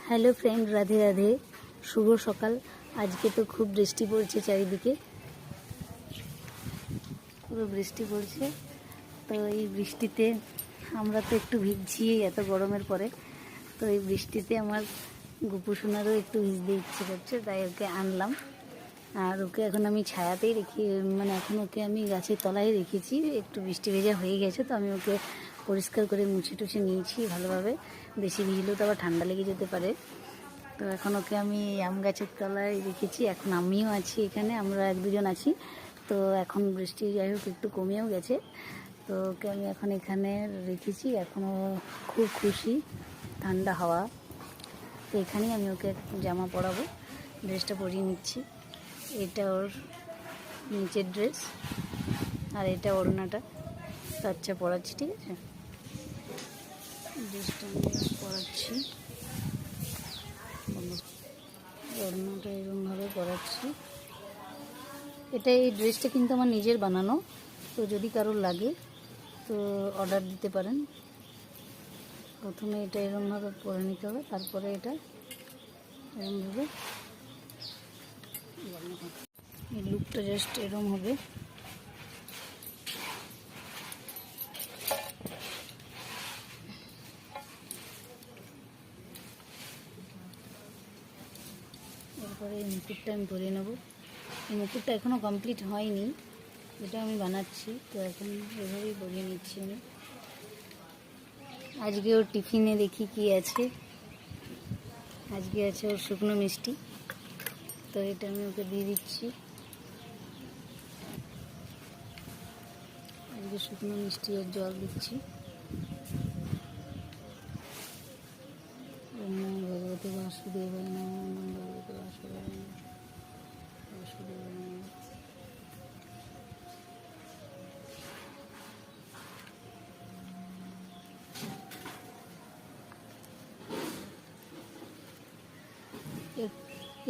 Hello friend, Radhe Radhe, শুভ সকাল। আজকে তো খুব বৃষ্টি পড়ছে, চারিদিকে পুরো বৃষ্টি পড়ছে। তো এই বৃষ্টিতে আমরা তো একটু ভিজছি এত গরমের পরে। তো এই বৃষ্টিতে আমার গুপু সোনারও একটু ভিজতে ইচ্ছে করছে, তাই ওকে আনলাম। আর ওকে এখন আমি ছায়াতেই রেখে, মানে এখন ওকে আমি গাছের তলায় রেখেছি। একটু বৃষ্টি ভেজা হয়ে গেছে, তো আমি ওকে পরিষ্কার করে মুছে টুছে নিয়েছি ভালোভাবে। বেশি ভিজলেও তো আবার ঠান্ডা লেগে যেতে পারে। তো এখন ওকে আমি আম গাছের তলায় রেখেছি। এখন আমিও আছি এখানে, আমরা এক দুজন আছি। তো এখন বৃষ্টি যাই হোক একটু কমেও গেছে, তো ওকে আমি এখন এখানে রেখেছি। এখনও খুব খুশি, ঠান্ডা হাওয়া। তো এখানেই আমি ওকে জামা পরাবো, ড্রেসটা পরিয়ে নিচ্ছি। এটা ওর নিচের ড্রেস, আর এটা ওড়নাটা। তো আচ্ছা পরাচ্ছি, ঠিক আছে, ড্রেসটা আমি পরাচ্ছি। ওড়নাটা এরকমভাবে পরাচ্ছি। এই ড্রেসটা কিন্তু আমার নিজের বানানো, তো যদি কারোর লাগে তো অর্ডার দিতে পারেন। প্রথমে এটা এরকমভাবে পরে নিতে হবে, তারপরে এটা এরকমভাবে, এই লুকটা জাস্ট এরকম হবে। এরপরে এই মুকুটটা আমি পরে নেব। এই মুকুটটা এখনও কমপ্লিট হয়নি, এটা আমি বানাচ্ছি। তো এখন এভাবেই পরিয়ে নিচ্ছি আমি। আজকে ওর টিফিনে দেখি কি আছে। আজকে আছে ওর শুকনো মিষ্টি, তো এটা আমি ওকে দিয়ে দিচ্ছি। আজকে শুকনো মিষ্টি আর জল দিচ্ছি। ভগবতী বাসুদেবায় নমঃ, ভগবতী বাসুদেবায় নমঃ, বাসুদেবায় নমঃ।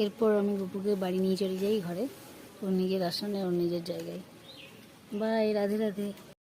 এরপর আমি গুপুকে বাড়ি নিয়ে চলে যাই ঘরে, ওর নিজের আসনে, ওর নিজের জায়গায়। বাই, রাধে রাধে।